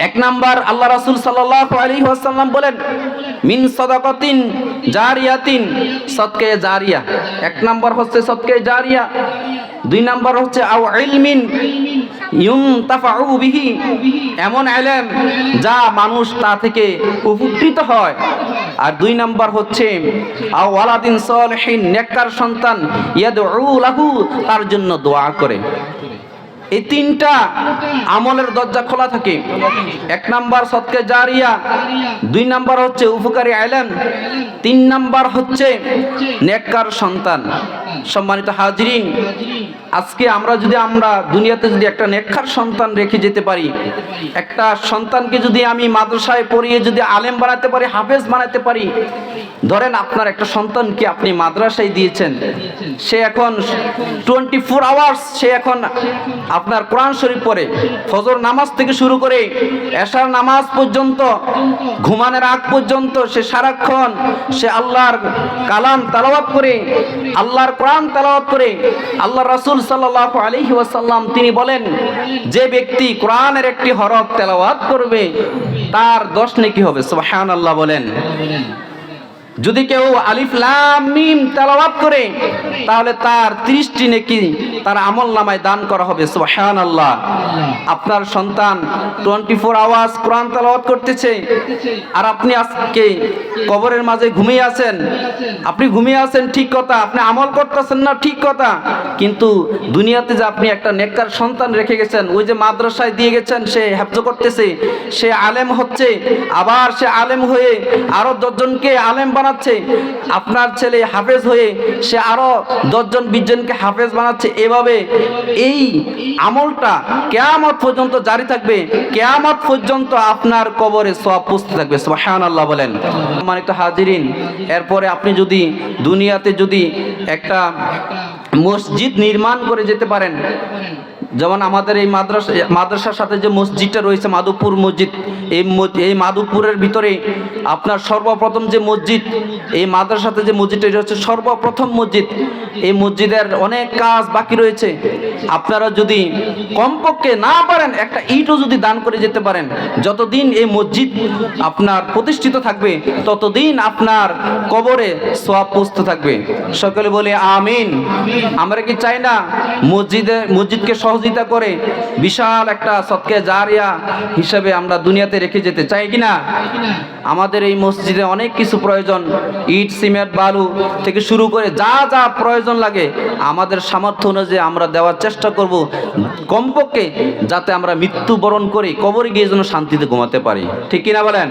এক নাম্বার, আল্লাহ রাসূল সাল্লাল্লাহু আলাইহি ওয়াসাল্লাম বলেন, মিন সাদাকাতিন জারিয়াতিন, সদকা জারিয়া। এক নাম্বার হচ্ছে সদকা জারিয়া। দুই নাম্বার হচ্ছে আও ইলমিন ইউনতাফাউ বিহি, এমন ইলম যা মানুষ তা থেকে উপকৃত হয়। আর দুই নাম্বার হচ্ছে আও ওয়ালাদিন সালিহিন, নেককার সন্তান, ইয়াদউ লাহু, তার জন্য দোয়া করে। এই তিনটা আমলের দরজা খোলা থাকে। এক নাম্বার সদকা জারিয়া, দুই নাম্বার হচ্ছে উপকারী ইলম, তিন নাম্বার হচ্ছে নেককার সন্তান। সম্মানিত হাজিরিন, আজকে আমরা দুনিয়াতে যদি একটা নেককার সন্তান রেখে যেতে পারি, একটা সন্তানকে যদি আমি মাদ্রাসায় পড়িয়ে যদি আলেম বানাতে পারি, হাফেজ বানাতে পারি। ধরেন আপনার একটা সন্তানকে আপনি মাদ্রাসায় দিয়েছেন, সে এখন 24 আওয়ার্স সে এখন আপনার কোরআন শরীফ পড়ে, ফজর নামাজ থেকে শুরু করে এশার নামাজ পর্যন্ত, ঘুমানোর আগ পর্যন্ত সে সারাক্ষণ সে আল্লাহর কালাম তেলাওয়াত করে, আল্লাহর কোরআন তেলাওয়াত করে। আল্লাহ রাসূল সাল্লাল্লাহু আলাইহি ওয়াসাল্লাম তিনি বলেন, যে ব্যক্তি কোরআনের একটি হরফ তেলাওয়াত করবে তার 10 নেকি হবে। সুবহানাল্লাহ বলেন। যদি কেউ আলিফ লাম মিম তেলাওয়াত করে তাহলে তার 30টি নেকি তার আমলনামায় দান করা হবে। সুবহানাল্লাহ। আপনার সন্তান 24 আওয়ার্স কোরআন তেলাওয়াত করতেছে, আর আপনি আজকে কবরের মাঝে ঘুমিয়ে আছেন। আপনি ঘুমিয়ে আছেন ঠিক কথা, আপনি আমল করতেছেন না ঠিক কথা, কিন্তু দুনিয়াতে যে আপনি একটা নেককার সন্তান রেখে গেছেন, ওই যে মাদ্রাসায় দিয়ে গেছেন, সে হেফজ করতেছে, সে আলেম হচ্ছে, আবার সে আলেম হয়ে আরো 10 জনকে আলেম বানাচ্ছে। আপনার ছেলে হাফেজ হয়ে সে আরো 10 জন 20 জনকে হাফেজ বানাচ্ছে। এভাবে এই আমলটা কিয়ামত পর্যন্ত জারি থাকবে, কিয়ামত পর্যন্ত আপনার কবরে সওয়াব পৌঁছতে থাকবে। সুবহানাল্লাহ বলেন। সম্মানিত হাজিরিন, এরপরে আপনি যদি দুনিয়াতে যদি একটা মসজিদ নির্মাণ করে যেতে পারেন, যেমন আমাদের এই মাদ্রাসার সাথে যে মসজিদটা রয়েছে মাধবপুর মসজিদ, এই মাধবপুরের ভিতরে আপনার সর্বপ্রথম যে মসজিদ, এই মাদ্রাসাতে যে মসজিদটা হচ্ছে সর্বপ্রথম মসজিদ। এই মসজিদের অনেক কাজ বাকি রয়েছে। আপনারা যদি কমপক্ষে না পারেন একটা ইটও যদি দান করে যেতে পারেন, যতদিন এই মসজিদ আপনার প্রতিষ্ঠিত থাকবে ততদিন আপনার কবরে সওয়াব পৌঁছতে থাকবে। সকলে বলে আমিন। আমরা কি চাই না মসজিদকে সহযোগিতা করে বিশাল একটা সদকা জারিয়া হিসেবে আমরা দুনিয়াতে রেখে যেতে চাই কিনা? আমাদের এই মসজিদে অনেক কিছু প্রয়োজন, ইট সিমেন্ট বালু থেকে শুরু করে যা যা প্রয়োজন লাগে আমাদের সামর্থ্য অনুযায়ী আমরা দেওয়ার চেষ্টা করব, কমপক্ষে যাতে আমরা মৃত্যুবরণ করি কবরে গিয়ে যেন শান্তিতে ঘুমাতে পারি। ঠিক কিনা বলেন?